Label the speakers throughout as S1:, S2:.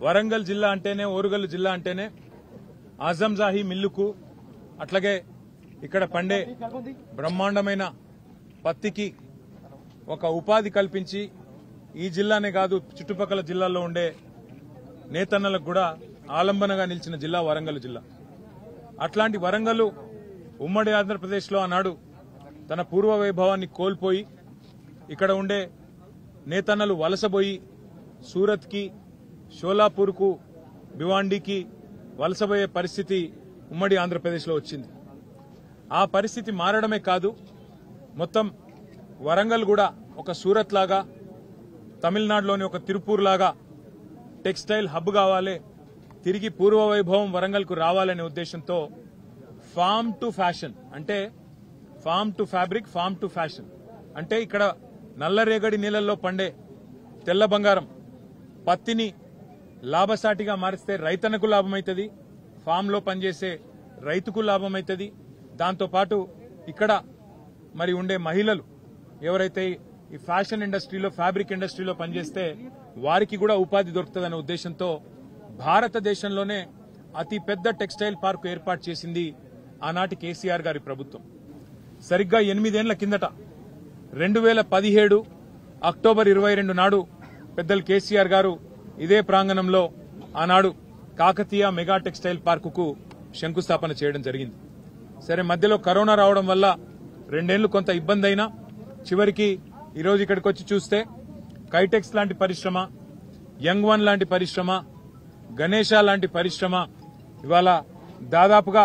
S1: వరంగల్ జిల్లా అంటేనే, ఓరుగల్లు జిల్లా అంటేనే ఆజంజాహి మిల్లుకు, అట్లాగే ఇక్కడ పండే బ్రహ్మాండమైన పత్తికి ఒక ఉపాధి కల్పించి ఈ జిల్లానే కాదు చుట్టుపక్కల జిల్లాల్లో ఉండే నేతన్నలకు కూడా ఆలంబనగా నిలిచిన జిల్లా వరంగల్ జిల్లా. అట్లాంటి వరంగల్ ఉమ్మడి ఆంధ్రప్రదేశ్లో ఆనాడు తన పూర్వ వైభవాన్ని కోల్పోయి ఇక్కడ ఉండే నేతన్నలు వలసపోయి సూరత్కి, షోలాపూర్కు, భివాండికి వలసపోయే పరిస్థితి ఉమ్మడి ఆంధ్రప్రదేశ్లో వచ్చింది. ఆ పరిస్థితి మారడమే కాదు, మొత్తం వరంగల్ కూడా ఒక సూరత్ లాగా, తమిళనాడులోని ఒక తిరుపూర్ లాగా టెక్స్టైల్ హబ్ కావాలి, తిరిగి పూర్వ వైభవం వరంగల్కు రావాలనే ఉద్దేశంతో ఫార్మ్ టు ఫ్యాషన్ అంటే farm to fabric, farm to fashion అంటే ఇక్కడ నల్లరేగడి నీళ్లలో పండే తెల్ల బంగారం పత్తిని లాభసాటిగా మారిస్తే రైతన్నకు లాభమైతుంది, ఫామ్లో పనిచేసే రైతుకు లాభమైతుంది. దాంతోపాటు ఇక్కడ మరి ఉండే మహిళలు ఎవరైతే ఈ ఫ్యాషన్ ఇండస్ట్రీలో, ఫ్యాబ్రిక్ ఇండస్ట్రీలో పనిచేస్తే వారికి కూడా ఉపాధి దొరుకుతుందనే ఉద్దేశంతో భారతదేశంలోనే అతి పెద్ద టెక్స్టైల్ పార్కు ఏర్పాటు చేసింది ఆనాటి కేసీఆర్ గారి ప్రభుత్వం. సరిగ్గా 8 ఏళ్ల కిందట 2017 అక్టోబర్ 22 నాడు పెద్దలు కేసీఆర్ గారు ఇదే ప్రాంగణంలో ఆనాడు కాకతీయ మెగా టెక్స్టైల్ పార్కుకు శంకుస్థాపన చేయడం జరిగింది. సరే, మధ్యలో కరోనా రావడం వల్ల 2 ఏళ్లు కొంత ఇబ్బంది అయినా చివరికి ఈరోజు ఇక్కడికి వచ్చి చూస్తే కైటెక్స్ లాంటి పరిశ్రమ, యంగ్ వన్ లాంటి పరిశ్రమ, గణేష లాంటి పరిశ్రమ ఇవాళ దాదాపుగా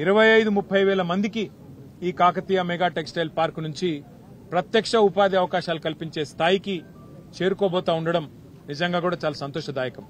S1: 25-30 వేల మందికి ఈ కాకతీయ మెగా టెక్స్టైల్ పార్కు నుంచి ప్రత్యక్ష ఉపాధి అవకాశాలు కల్పించే స్థాయికి చేరుకోబోతా ఉండడం నిజంగా కూడా చాలా సంతోషదాయకం.